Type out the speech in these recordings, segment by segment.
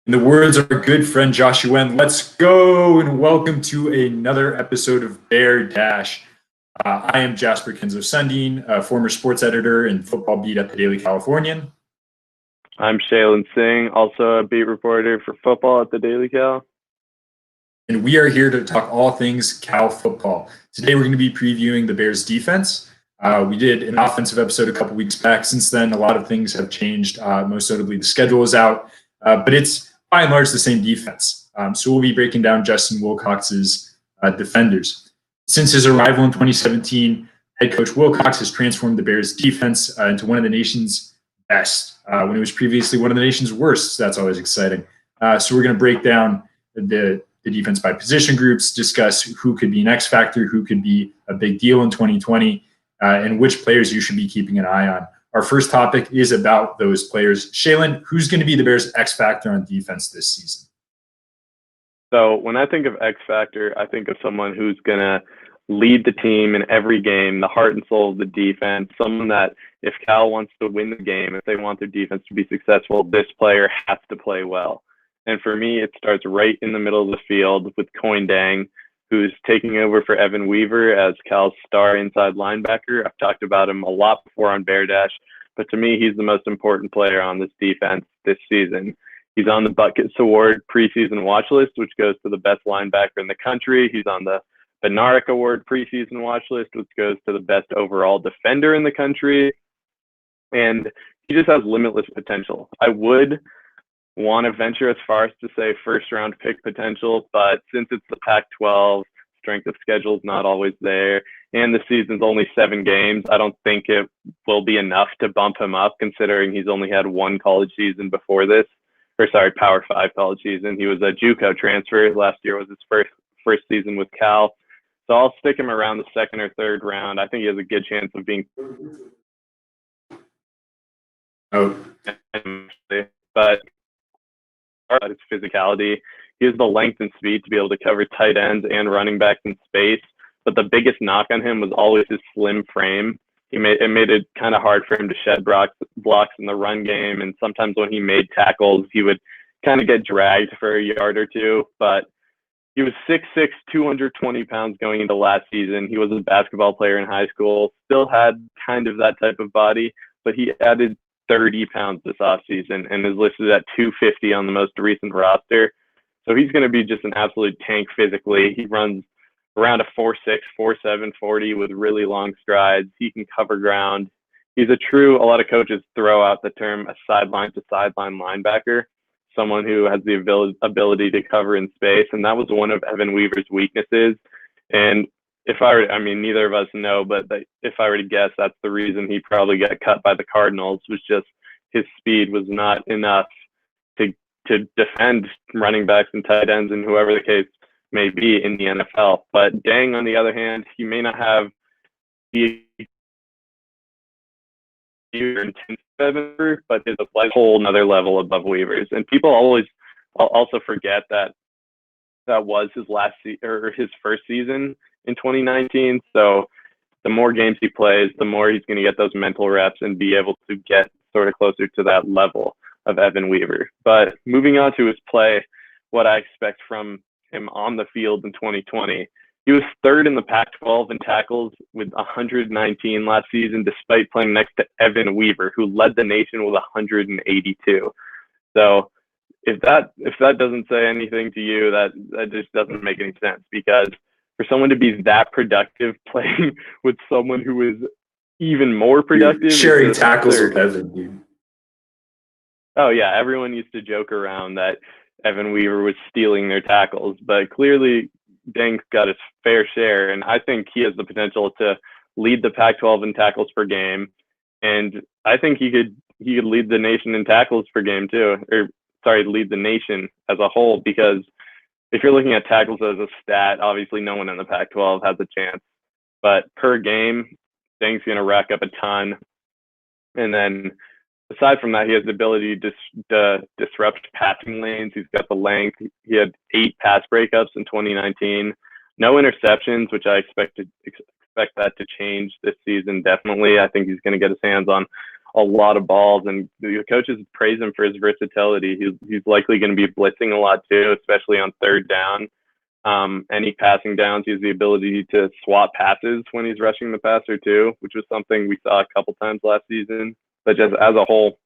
In the words of our good friend Joshua Wen, let's go and welcome to another episode of Bear Dash. I am Jasper Kenzo Sundin, a former sports editor and football beat at the Daily Californian. I'm Shailen Singh, also a beat reporter for football at the Daily Cal. And we are here to talk all things Cal football. Today we're going to be previewing the Bears defense. We did an offensive episode a couple weeks back. Since then, a lot of things have changed. Most notably, the schedule is out, but it's by and large the same defense. So we'll be breaking down Justin Wilcox's defenders. Since his arrival in 2017, head coach Wilcox has transformed the Bears defense into one of the nation's best, when it was previously one of the nation's worst. So that's always exciting. So we're going to break down the defense by position groups, discuss who could be an X factor, who could be a big deal in 2020, and which players you should be keeping an eye on. Our first topic is about those players. Shailen, who's going to be the Bears' X factor on defense this season? So when I think of X factor, I think of someone who's going to lead the team in every game, the heart and soul of the defense, someone that if Cal wants to win the game, if they want their defense to be successful, this player has to play well. And for me, it starts right in the middle of the field with Coin Dang, who's taking over for Evan Weaver as Cal's star inside linebacker. I've talked about him a lot before on Bear Dash, but to me, he's the most important player on this defense this season. He's on the Buckets Award preseason watch list, which goes to the best linebacker in the country. He's on the Benaric Award preseason watch list, which goes to the best overall defender in the country. And he just has limitless potential. I would want to venture as far as to say first round pick potential, but since it's the Pac-12, strength of schedule is not always there, and the season's only 7 games, I don't think it will be enough to bump him up, considering he's only had one college season before this, Power 5 college season. He was a JUCO transfer. Last year was his first season with Cal. So I'll stick him around the second or third round. I think he has a good chance of being. But his physicality. He has the length and speed to be able to cover tight ends and running backs in space. But the biggest knock on him was always his slim frame. It made it kind of hard for him to shed blocks in the run game. And sometimes when he made tackles, he would kind of get dragged for a yard or two. But he was 6'6", 220 pounds going into last season. He was a basketball player in high school, still had kind of that type of body, but he added 30 pounds this offseason and is listed at 250 on the most recent roster. So he's going to be just an absolute tank physically. He runs around a 4'6", 4'7", 40 with really long strides. He can cover ground. He's a lot of coaches throw out the term a sideline-to-sideline linebacker, someone who has the ability to cover in space, and that was one of Evan Weaver's weaknesses. And neither of us know, but if I were to guess, that's the reason he probably got cut by the Cardinals, was just his speed was not enough to defend running backs and tight ends and whoever the case may be in the NFL. But Dang, on the other hand, he may not have the intense, but is a whole another level above Weaver's. And people always also forget that was his his first season in 2019. So the more games he plays, the more he's going to get those mental reps and be able to get sort of closer to that level of Evan Weaver. But moving on to his play, what I expect from him on the field in 2020. He was third in the Pac-12 in tackles with 119 last season, despite playing next to Evan Weaver, who led the nation with 182. So if that doesn't say anything to you, that just doesn't make any sense, because for someone to be that productive playing with someone who is even more productive, sharing tackles with Evan, dude. Oh yeah, everyone used to joke around that Evan Weaver was stealing their tackles, but clearly Dang's got his fair share, and I think he has the potential to lead the Pac-12 in tackles per game, and I think he could lead the nation in tackles per game too, lead the nation as a whole, because if you're looking at tackles as a stat, obviously no one in the Pac-12 has a chance, but per game, Dang's going to rack up a ton, and then aside from that, he has the ability to disrupt passing lanes. He's got the length. He had 8 pass breakups in 2019. No interceptions, which I expect that to change this season, definitely. I think he's going to get his hands on a lot of balls, and the coaches praise him for his versatility. He's likely going to be blitzing a lot too, especially on third down. Any passing downs, he has the ability to swap passes when he's rushing the passer too, which was something we saw a couple times last season. But just as a whole,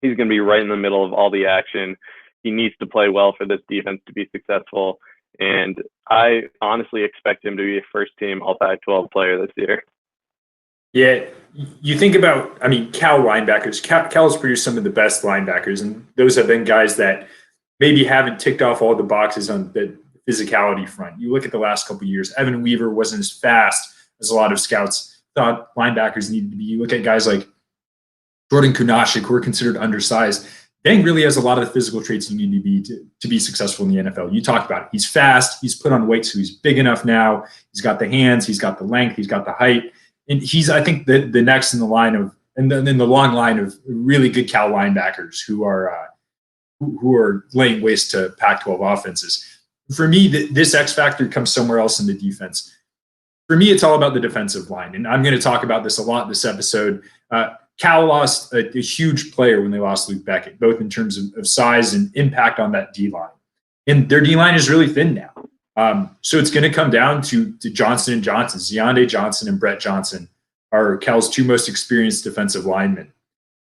he's going to be right in the middle of all the action. He needs to play well for this defense to be successful. And I honestly expect him to be a first-team All-Pac-12 player this year. Yeah, you think about, I mean, Cal linebackers. Cal's produced some of the best linebackers, and those have been guys that maybe haven't ticked off all the boxes on the physicality front. You look at the last couple of years, Evan Weaver wasn't as fast as a lot of scouts thought linebackers needed to be. You look at guys like Jordan Kunashik, who are considered undersized. Deng really has a lot of the physical traits you need to be successful in the NFL. You talked about it. He's fast. He's put on weight, so he's big enough now. He's got the hands. He's got the length. He's got the height. And he's, I think, the next in the line of, and then in the long line of really good Cal linebackers who are laying waste to Pac-12 offenses. For me, this X factor comes somewhere else in the defense. For me, it's all about the defensive line, and I'm going to talk about this a lot this episode. Cal lost a huge player when they lost Luke Beckett, both in terms of size and impact on that D-line. And their D-line is really thin now. So it's going to come down to Johnson and Johnson. Ziande Johnson and Brett Johnson are Cal's two most experienced defensive linemen.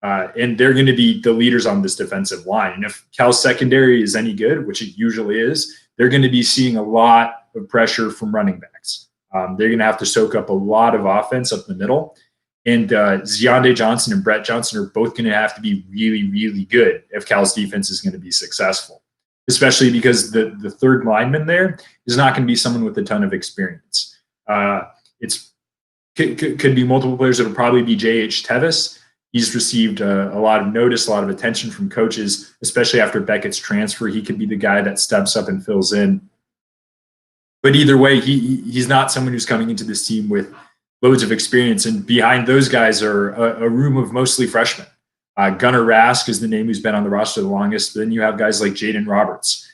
And they're going to be the leaders on this defensive line. And if Cal's secondary is any good, which it usually is, they're going to be seeing a lot of pressure from running backs. They're going to have to soak up a lot of offense up the middle. And Ziande Johnson and Brett Johnson are both going to have to be really, really good if Cal's defense is going to be successful, especially because the third lineman there is not going to be someone with a ton of experience. Could be multiple players. It'll probably be J.H. Tevis. He's received a lot of notice, a lot of attention from coaches, especially after Beckett's transfer. He could be the guy that steps up and fills in. But either way, he's not someone who's coming into this team with loads of experience. And behind those guys are a room of mostly freshmen. Gunnar Rask is the name who's been on the roster the longest. But then you have guys like Jaden Roberts,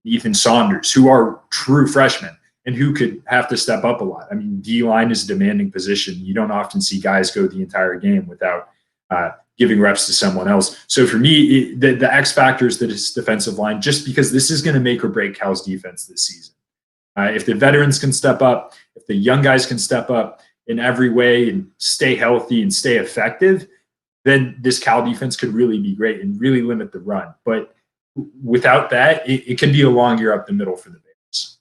Ethan Saunders, who are true freshmen and who could have to step up a lot. I mean, D-line is a demanding position. You don't often see guys go the entire game without giving reps to someone else. So for me, the X factor is this defensive line, just because this is going to make or break Cal's defense this season. If the veterans can step up, if the young guys can step up in every way and stay healthy and stay effective, then this Cal defense could really be great and really limit the run. But without that, it could be a long year up the middle for the Bears.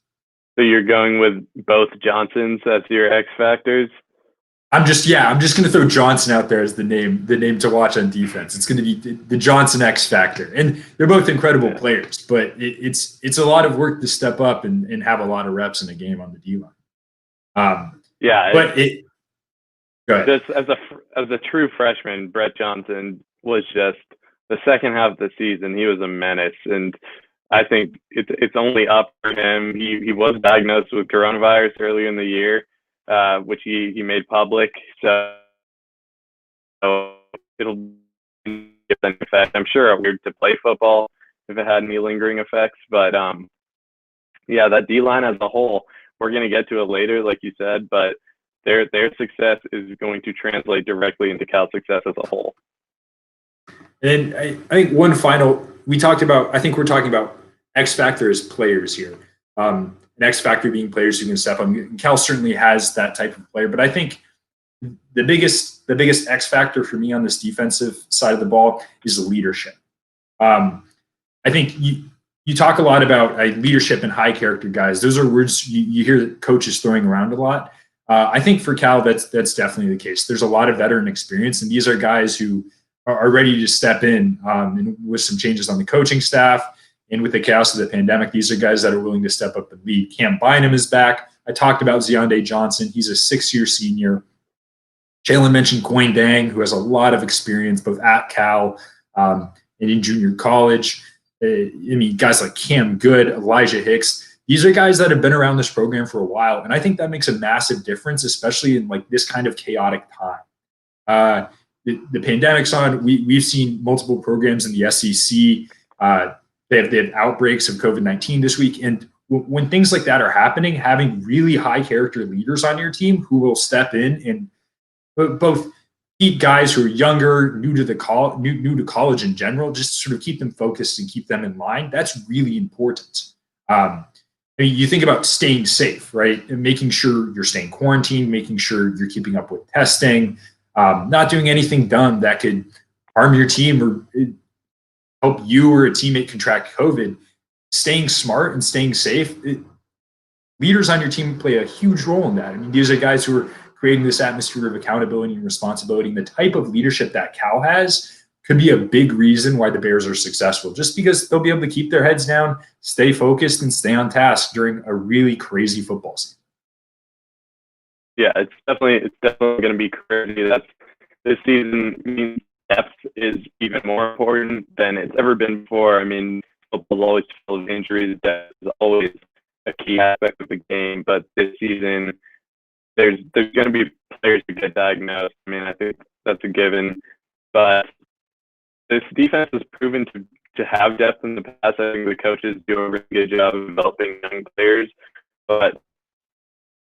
So you're going with both Johnsons as your X factors? I'm just going to throw Johnson out there as the name to watch on defense. It's going to be the Johnson X factor, and they're both incredible players. But it's a lot of work to step up and have a lot of reps in a game on the D line. But go ahead. Just as a true freshman, Brett Johnson was just the second half of the season. He was a menace, and I think it's only up for him. He was diagnosed with coronavirus earlier in the year, which he made public. So it'll give an effect. I'm sure it's weird to play football if it had any lingering effects. But that D-line as a whole, we're going to get to it later, like you said, but their success is going to translate directly into Cal's success as a whole. And I think one final, we're talking about X factor as players here. An X factor being players who can step up. And Cal certainly has that type of player, but I think the biggest X factor for me on this defensive side of the ball is the leadership. I think you talk a lot about leadership and high character guys. Those are words you hear coaches throwing around a lot. I think for Cal, that's definitely the case. There's a lot of veteran experience, and these are guys who are ready to step in, and with some changes on the coaching staff and with the chaos of the pandemic, these are guys that are willing to step up and lead. Cam Bynum is back. I talked about Ziande Johnson. He's a 6-year senior. Jalen mentioned Coyne Dang, who has a lot of experience both at Cal and in junior college. Guys like Cam Good, Elijah Hicks, these are guys that have been around this program for a while. And I think that makes a massive difference, especially in like this kind of chaotic time. The pandemic's on. We've seen multiple programs in the SEC. They have outbreaks of COVID-19 this week. And when things like that are happening, having really high character leaders on your team who will step in and both keep guys who are younger, new to college in general, just to sort of keep them focused and keep them in line. That's really important. I mean, you think about staying safe, right? And making sure you're staying quarantined, making sure you're keeping up with testing, not doing anything dumb that could harm your team or help you or a teammate contract COVID. Staying smart and staying safe. Leaders on your team play a huge role in that. I mean, these are guys who are creating this atmosphere of accountability and responsibility. And the type of leadership that Cal has could be a big reason why the Bears are successful, just because they'll be able to keep their heads down, stay focused, and stay on task during a really crazy football season. Yeah, it's definitely going to be crazy. This season means depth is even more important than it's ever been before. I mean, football's always full of injuries. Depth is always a key aspect of the game, but this season there's going to be players who get diagnosed. I mean, I think that's a given, but this defense has proven to have depth in the past. I think the coaches do a really good job of developing young players, but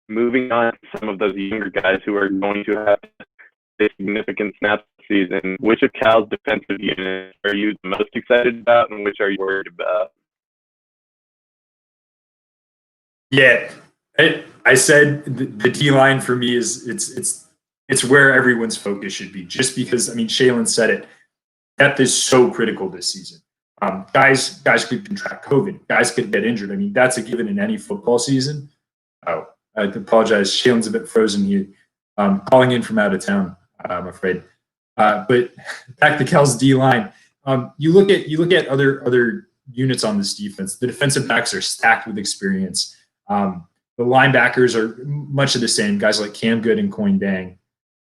moving on to some of those younger guys who are going to have a significant snap season, which of Cal's defensive units are you the most excited about, and which are you worried about? Yeah, I said the D line for me is it's where everyone's focus should be. Just because, I mean, Shaylin said it, depth is so critical this season. Guys could contract COVID. Guys could get injured. I mean, that's a given in any football season. Oh, I apologize. Shaylin's a bit frozen here. Calling in from out of town, I'm afraid. But back to Cal's D line. You look at other units on this defense. The defensive backs are stacked with experience. The linebackers are much of the same. Guys like Cam Good and Coin Dang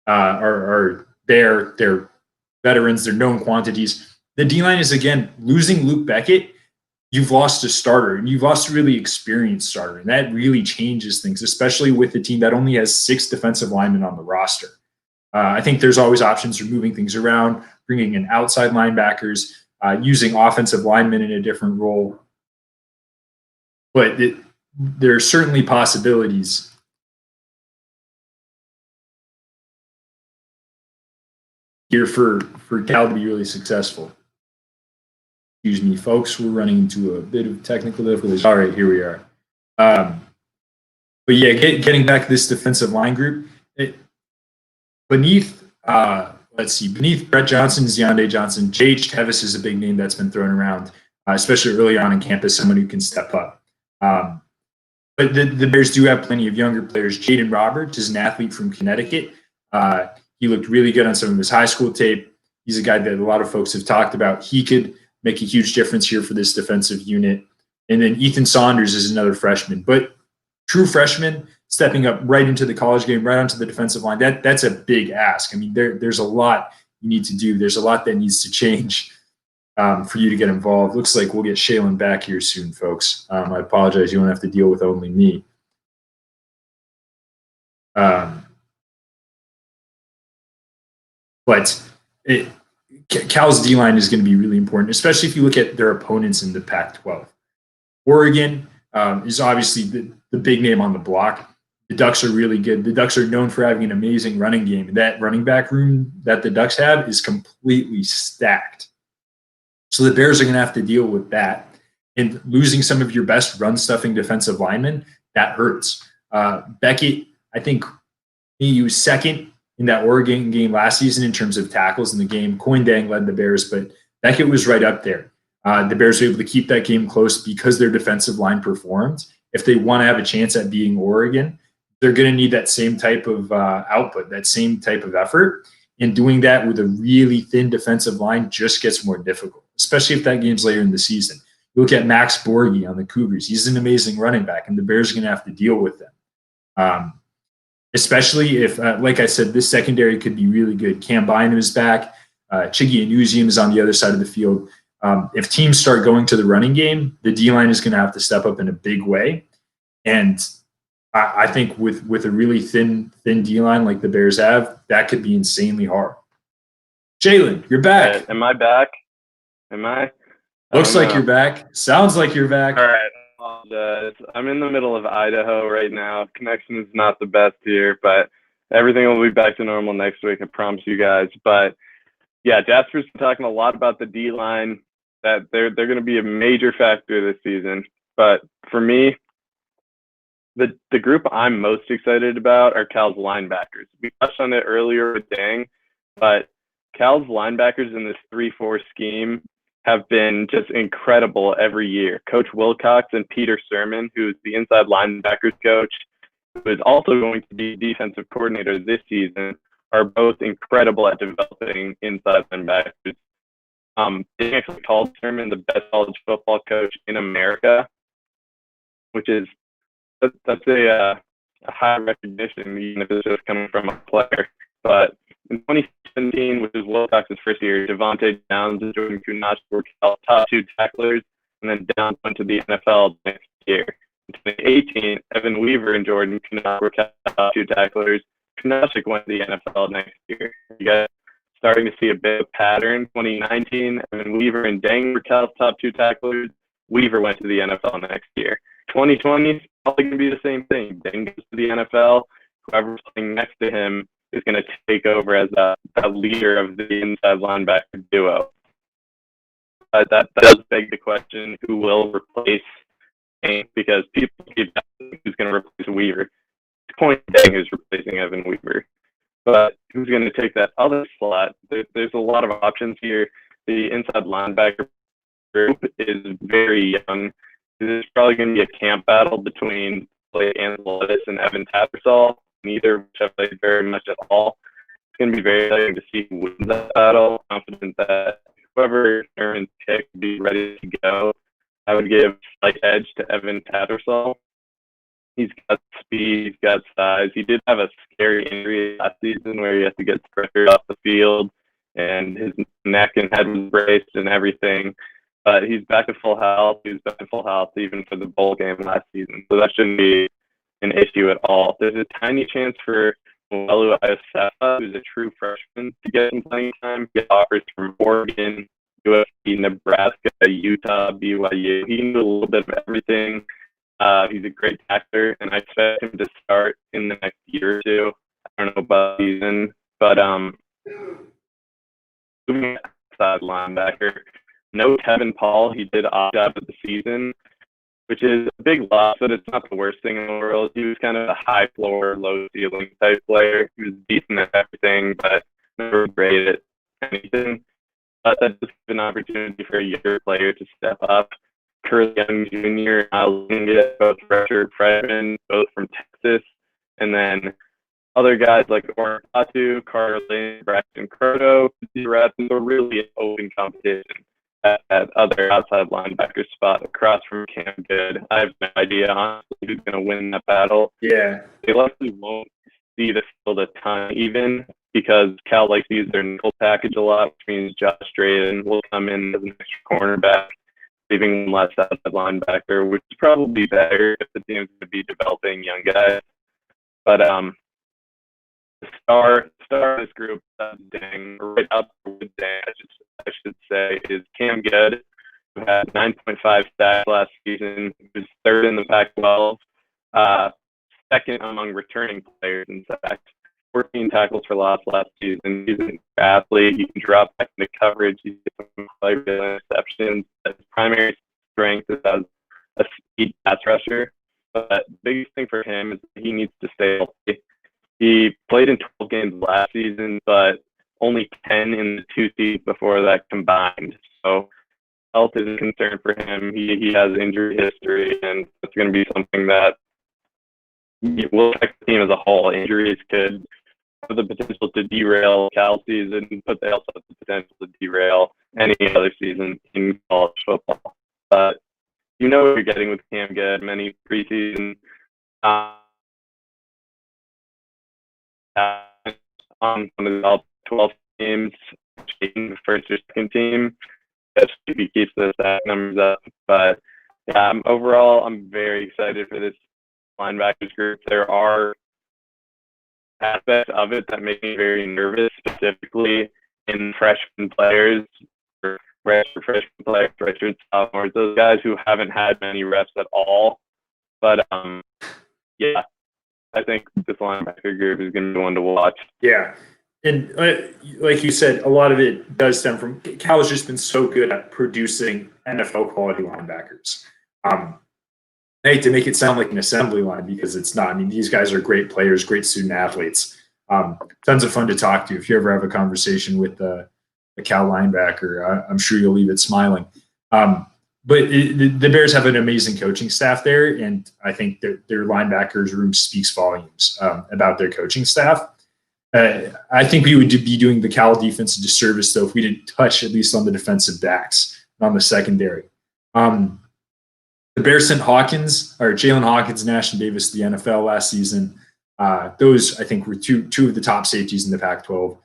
are there. They're veterans. They're known quantities. The D-line is, again, losing Luke Beckett. You've lost a starter, and you've lost a really experienced starter, and that really changes things, especially with a team that only has 6 defensive linemen on the roster. I think there's always options for moving things around, bringing in outside linebackers, using offensive linemen in a different role. But there are certainly possibilities. Here for Cal to be really successful. Excuse me, folks. We're running into a bit of technical difficulties. All right, here we are. But yeah, getting back to this defensive line group, beneath Brett Johnson is Yonde Johnson. J.H. Tevis is a big name that's been thrown around, especially early on in campus, someone who can step up. But the Bears do have plenty of younger players. Jaden Roberts is an athlete from Connecticut. He looked really good on some of his high school tape. He's a guy that a lot of folks have talked about. He could make a huge difference here for this defensive unit. And then Ethan Saunders is another freshman. But true freshman stepping up right into the college game, right onto the defensive line, that's a big ask. I mean, there's a lot you need to do. There's a lot that needs to change for you to get involved. Looks like we'll get Shaylin back here soon, folks. I apologize. You won't have to deal with only me. But Cal's D-line is going to be really important, especially if you look at their opponents in the Pac-12. Oregon is obviously the big name on the block. The Ducks are really good. The Ducks are known for having an amazing running game. That running back room that the Ducks have is completely stacked. So the Bears are going to have to deal with that. And losing some of your best run-stuffing defensive linemen, that hurts. Beckett, I think he was second in that Oregon game last season in terms of tackles in the game. Coin Dang led the Bears, but Beckett was right up there. The Bears were able to keep that game close because their defensive line performed. If they want to have a chance at beating Oregon, they're going to need that same type of output, that same type of effort. And doing that with a really thin defensive line just gets more difficult, especially if that game's later in the season. You look at Max Borgie on the Cougars. He's an amazing running back, and the Bears are going to have to deal with them. Especially if, like I said, this secondary could be really good. Cam Bynum is back. Chigi Anuzium is on the other side of the field. If teams start going to the running game, the D-line is going to have to step up in a big way. And I think with a really thin D-line like the Bears have, that could be insanely hard. Jalen, you're back. Am I back? Am I? Looks like you're back. Sounds like you're back. All right. I'm in the middle of Idaho right now. Connection is not the best here, but everything will be back to normal next week. I promise you guys. But yeah, Jasper's been talking a lot about the D line, that they're going to be a major factor this season. But for me, the group I'm most excited about are Cal's linebackers. We touched on it earlier with Dang, but Cal's linebackers in this 3-4 scheme have been just incredible every year. Coach Wilcox and Peter Sermon, who's the inside linebackers coach, who is also going to be defensive coordinator this season, are both incredible at developing inside linebackers. They actually called Sermon the best college football coach in America, which is that's a high recognition, even if it's just coming from a player. But in 2017, which is Wilcox's first year, Devontae Downs and Jordan Kunach were top 2 tacklers, and then Downs went to the NFL next year. In 2018, Evan Weaver and Jordan Kunach were top 2 tacklers. Kunach went to the NFL next year. You guys starting to see a bit of pattern. 2019, Evan Weaver and Dang were Cal's top 2 tacklers. Weaver went to the NFL next year. 2020 is probably going to be the same thing. Dang goes to the NFL. Whoever's playing next to him is going to take over as a leader of the inside linebacker duo. That does beg the question, who will replace Dang? Because people keep asking who's going to replace Weaver. The point Dang is replacing Evan Weaver. But who's going to take that other slot? There's a lot of options here. The inside linebacker group is very young. This is probably going to be a camp battle between Blake Angelis and Evan Tattersall, neither of which have played very much at all. It's going to be very exciting to see who wins that battle. I'm confident that whoever Sermon's pick will be ready to go. I would give slight edge to Evan Tattersall. He's got speed, he's got size. He did have a scary injury last season where he had to get pressured off the field, and his neck and head was braced and everything. But he's back to full health. He was back to full health even for the bowl game last season. So that shouldn't be an issue at all. There's a tiny chance for Mwelu Iosefa, who's a true freshman, to get some playing time. Get offers from Oregon, USC, Nebraska, Utah, BYU. He can do a little bit of everything. He's a great tackler, and I expect him to start in the next year or two. I don't know about season, but moving outside linebacker. No Kevin Paul. He did opt out of the season, which is a big loss, but it's not the worst thing in the world. He was kind of a high floor, low ceiling type player. He was decent at everything, but never great at anything. But that's just an opportunity for a younger player to step up. Curly Young Jr., Linga, both redshirt freshmen, both from Texas, and then other guys like Oren Fatu, Carter Lane, Braxton Croto, are really an open competition at other outside linebacker spot across from Cam Good. I have no idea, honestly, who's going to win that battle. Yeah. They likely won't see the field a ton even because Cal likes to use their nickel package a lot, which means Josh Drayden will come in as an extra cornerback, leaving one less outside linebacker, which is probably better if the team's going to be developing young guys. But the star of this group, Dang, right up with Dang, I should say, is Cam Good, who had 9.5 sacks last season. He was third in the Pac-12, second among returning players in sacks. 14 tackles for loss last season. He's an athlete. He can drop back into coverage. He's some interceptions. His primary strength is as a speed pass rusher. But the biggest thing for him is he needs to stay healthy. He played in 12 games last season, but only 10 in the 2 seasons before that combined. So health is a concern for him. He has injury history, and it's going to be something that will affect the team as a whole. Injuries could have the potential to derail Cal season, but they also have the potential to derail any other season in college football. But you know what you're getting with Cam Good. Many preseason on one of the 12 teams, the first or second team, if he keeps the sack numbers up. But yeah, overall, I'm very excited for this linebackers group. There are aspects of it that make me very nervous, specifically in freshman players, or freshman players, freshman sophomores, those guys who haven't had many reps at all. But yeah, I think this linebacker group is going to be one to watch. Yeah. And like you said, a lot of it does stem from Cal has just been so good at producing NFL quality linebackers. I hate to make it sound like an assembly line because it's not. I mean, these guys are great players, great student athletes. Tons of fun to talk to. If you ever have a conversation with a Cal linebacker, I'm sure you'll leave it smiling. But the Bears have an amazing coaching staff there, and I think their linebackers room speaks volumes about their coaching staff. I think we would be doing the Cal defense a disservice, though, if we didn't touch at least on the defensive backs and on the secondary. The Bears sent Jalen Hawkins and Ashton Davis to the NFL last season. Those, I think, were two of the top safeties in the Pac-12.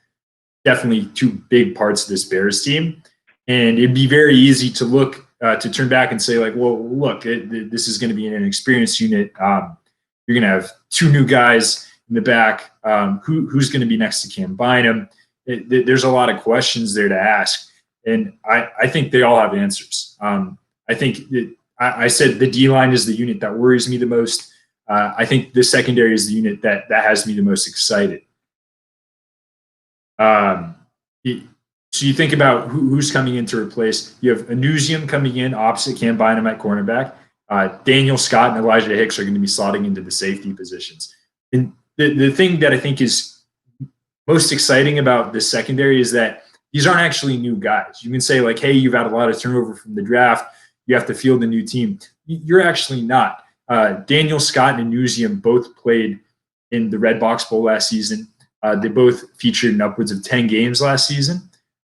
Definitely two big parts of this Bears team. And it'd be very easy to look to turn back and say, like, well, look, this is going to be an inexperienced unit. You're going to have two new guys in the back. Who's going to be next to Cam Bynum? There's a lot of questions there to ask. And I think they all have answers. I think I said the D-line is the unit that worries me the most. I think the secondary is the unit that has me the most excited. So you think about who's coming in to replace. You have Anusium coming in opposite Cam Bynum at cornerback. Daniel Scott and Elijah Hicks are going to be slotting into the safety positions. And the thing that I think is most exciting about this secondary is that these aren't actually new guys. You can say, like, hey, you've had a lot of turnover from the draft. You have to field a new team. You're actually not. Daniel Scott and Anusium both played in the Red Box Bowl last season. They both featured in upwards of 10 games last season.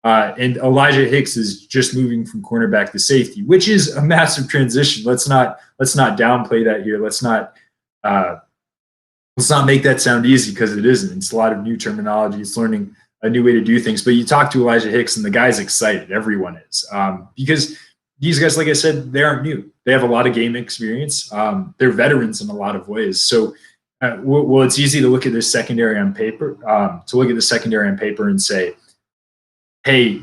And Elijah Hicks is just moving from cornerback to safety, which is a massive transition. Let's not downplay that here. Let's not make that sound easy, because it isn't. It's a lot of new terminology. It's learning a new way to do things. But you talk to Elijah Hicks, and the guy's excited. Everyone is, because these guys, like I said, they aren't new. They have a lot of game experience. They're veterans in a lot of ways. So, well, it's easy to look at this secondary on paper. And say, hey,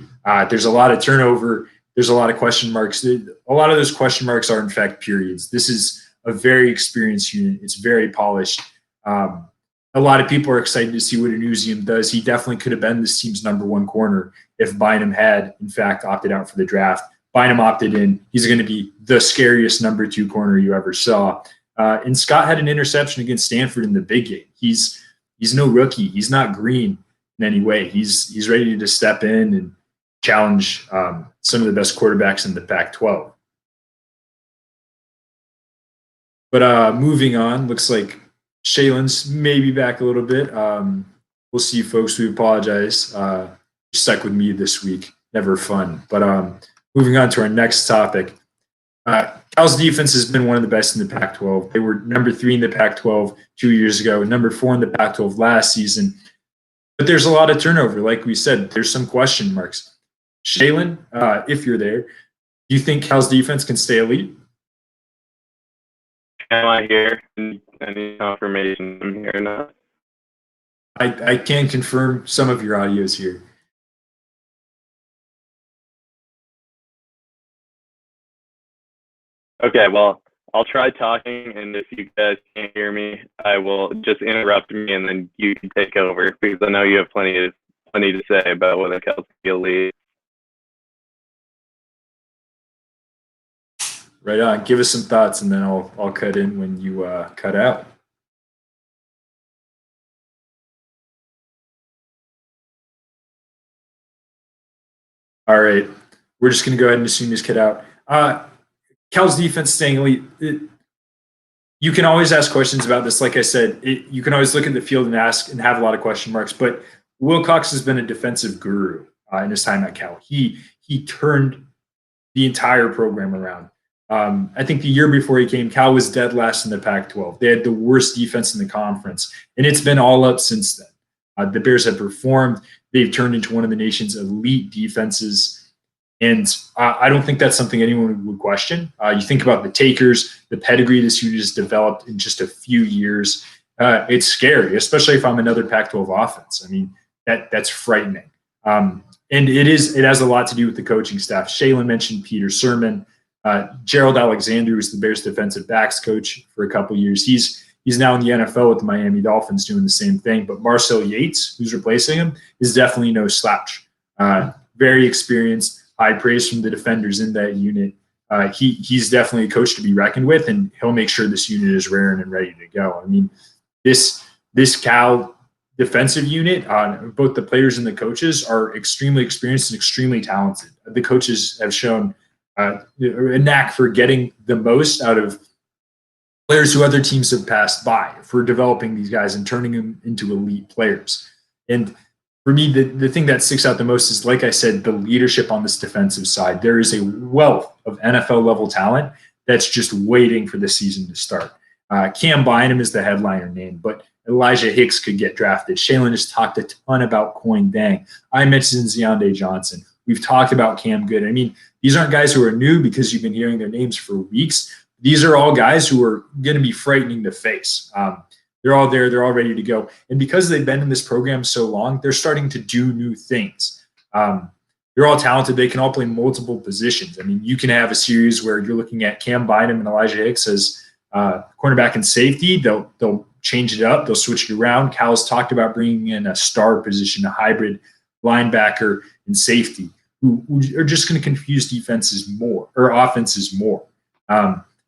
there's a lot of turnover. There's a lot of question marks. A lot of those question marks are, in fact, periods. This is a very experienced unit. It's very polished. A lot of people are excited to see what Anusium does. He definitely could have been this team's number one corner if Bynum had, in fact, opted out for the draft. Bynum opted in. He's going to be the scariest number two corner you ever saw. And Scott had an interception against Stanford in the big game. He's no rookie. He's not green in any way. He's ready to step in and challenge some of the best quarterbacks in the Pac-12. But moving on, looks like Shaylin's maybe back a little bit. We'll see, folks. We apologize. You're stuck with me this week. Never fun. But moving on to our next topic. Cal's defense has been one of the best in the Pac-12. They were number 3 in the Pac-12 2 years ago, number 4 in the Pac-12 last season. But there's a lot of turnover. Like we said, there's some question marks. Shaylin, if you're there, do you think Cal's defense can stay elite? Am I here? Any confirmation I'm here or not? I can confirm some of your audio is here. Okay, well, I'll try talking, and if you guys can't hear me, I will just interrupt me, and then you can take over, because I know you have plenty to say about whether Cal's going to be elite. Right on. Give us some thoughts, and then I'll cut in when you cut out. All right. We're just going to go ahead and assume he's cut out. Cal's defense staying elite. You can always ask questions about this. Like I said, you can always look at the field and ask and have a lot of question marks. But Wilcox has been a defensive guru in his time at Cal. He turned the entire program around. I think the year before he came, Cal was dead last in the Pac-12. They had the worst defense in the conference, and it's been all up since then. The Bears have performed. They've turned into one of the nation's elite defenses. And I don't think that's something anyone would question. You think about the takers, the pedigree this unit has developed in just a few years. It's scary, especially if I'm another Pac-12 offense. I mean, that's frightening. And it has a lot to do with the coaching staff. Shaylin mentioned Peter Sermon. Gerald Alexander was the Bears defensive backs coach for a couple years. He's He's now in the NFL with the Miami Dolphins doing the same thing. But Marcel Yates, who's replacing him, is definitely no slouch. Very experienced, high praise from the defenders in that unit. He's definitely a coach to be reckoned with, and he'll make sure this unit is raring and ready to go. I mean, this Cal defensive unit, both the players and the coaches are extremely experienced and extremely talented. The coaches have shown a knack for getting the most out of players who other teams have passed by, for developing these guys and turning them into elite players. And for me, the thing that sticks out the most is, like I said, the leadership on this defensive side. There is a wealth of NFL-level talent that's just waiting for the season to start. Cam Bynum is the headliner name, but Elijah Hicks could get drafted. Shaylin has talked a ton about Coin Dang. I mentioned Ziande Johnson. We've talked about Cam Good. I mean, these aren't guys who are new because you've been hearing their names for weeks. These are all guys who are going to be frightening to face. They're all there. They're all ready to go. And because they've been in this program so long, they're starting to do new things. They're all talented. They can all play multiple positions. I mean, you can have a series where you're looking at Cam Bynum and Elijah Hicks as cornerback and safety. They'll change it up. They'll switch it around. Cal's talked about bringing in a star position, a hybrid linebacker and safety, who are just going to confuse defenses more, or offenses more.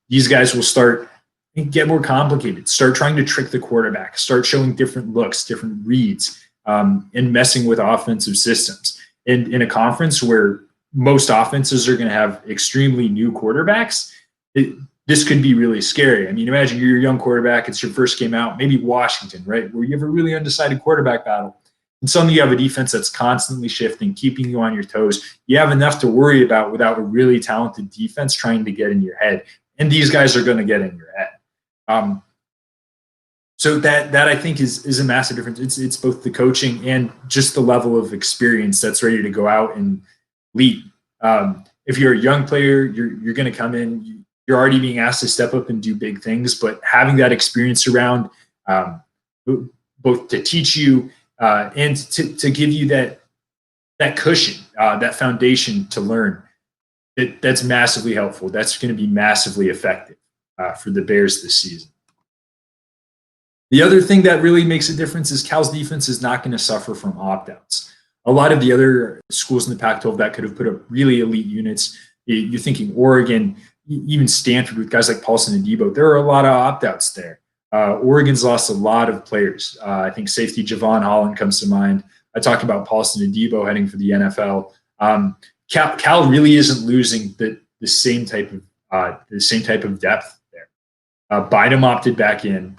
These guys will start and get more complicated, start trying to trick the quarterback, start showing different looks, different reads, and messing with offensive systems. And in a conference where most offenses are going to have extremely new quarterbacks, this could be really scary. I mean, imagine you're a young quarterback, it's your first game out, maybe Washington, right, where you have a really undecided quarterback battle. And suddenly you have a defense that's constantly shifting, keeping you on your toes. You have enough to worry about without a really talented defense trying to get in your head. And these guys are going to get in your head. So that I think is a massive difference. It's both the coaching and just the level of experience that's ready to go out and lead. If you're a young player, you're going to come in, you're already being asked to step up and do big things, but having that experience around, both to teach you and to give you that cushion, that foundation to learn, that's massively helpful. That's going to be massively effective for the Bears this season. The other thing that really makes a difference is Cal's defense is not going to suffer from opt-outs. A lot of the other schools in the Pac-12 that could have put up really elite units, you're thinking Oregon, even Stanford with guys like Paulson and Debo, there are a lot of opt-outs there. Oregon's lost a lot of players. I think safety Javon Holland comes to mind. I talked about Paulson and Debo heading for the NFL. Cal really isn't losing the same type of depth there. Bynum opted back in.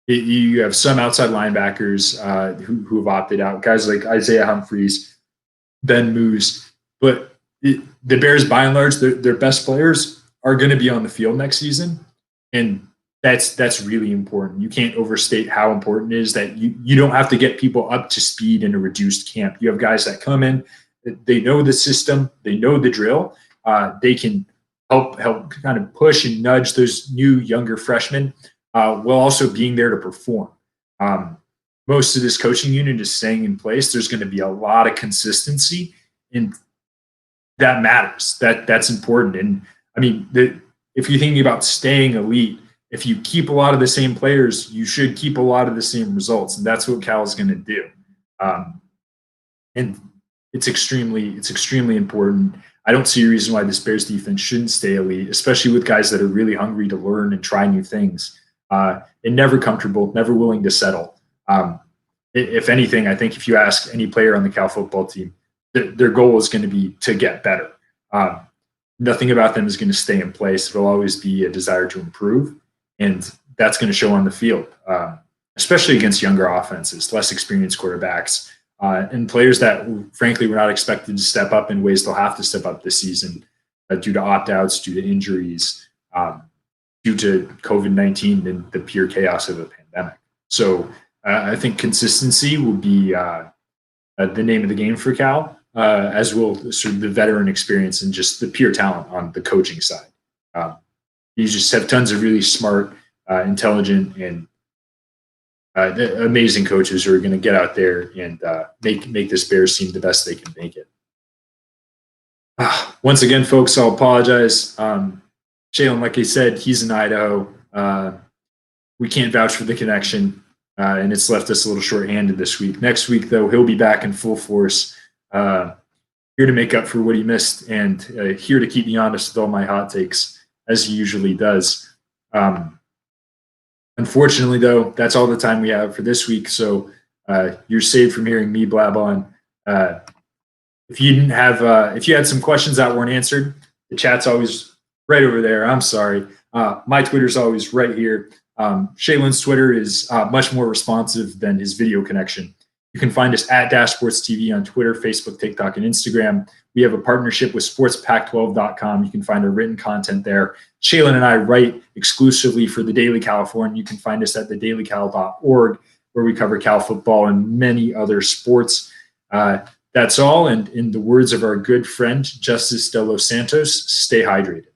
You have some outside linebackers who have opted out, guys like Isaiah Humphries, Ben Moose. But the Bears, by and large, their best players are going to be on the field next season, and that's really important. You can't overstate how important it is that you don't have to get people up to speed in a reduced camp. You have guys that come in, they know the system, they know the drill, they can help kind of push and nudge those new younger freshmen while also being there to perform. Most of this coaching unit is staying in place. There's going to be a lot of consistency, and that matters. That's important. And I mean, if you're thinking about staying elite, if you keep a lot of the same players, you should keep a lot of the same results, and that's what Cal is going to do. And it's extremely important. I don't see a reason why this Bears defense shouldn't stay elite, especially with guys that are really hungry to learn and try new things. And never comfortable, never willing to settle. If anything, I think if you ask any player on the Cal football team, their goal is going to be to get better. Nothing about them is going to stay in place. It'll always be a desire to improve, and that's going to show on the field, especially against younger offenses, less experienced quarterbacks, and players that, frankly, were not expected to step up in ways they'll have to step up this season due to opt-outs, due to injuries, due to COVID-19 and the pure chaos of the pandemic. So I think consistency will be the name of the game for Cal, as will sort of the veteran experience and just the pure talent on the coaching side. You just have tons of really smart, intelligent, and amazing coaches who are going to get out there and make this Bears team the best they can make it. Once again, folks, I'll apologize. Shaylin, like I said, he's in Idaho. we can't vouch for the connection, and it's left us a little shorthanded this week. Next week, though, he'll be back in full force, here to make up for what he missed, and here to keep me honest with all my hot takes, as he usually does. Unfortunately, though, that's all the time we have for this week, so you're saved from hearing me blab on. If you had some questions that weren't answered, the chat's always right over there. I'm sorry. My Twitter's always right here. Shaylin's Twitter is much more responsive than his video connection. You can find us at Dashboards TV on Twitter, Facebook, TikTok, and Instagram. We have a partnership with sportspac12.com. You can find our written content there. Shaylin and I write exclusively for the Daily Californian. You can find us at thedailycal.org, where we cover Cal football and many other sports. That's all. And in the words of our good friend, Justice De Los Santos, stay hydrated.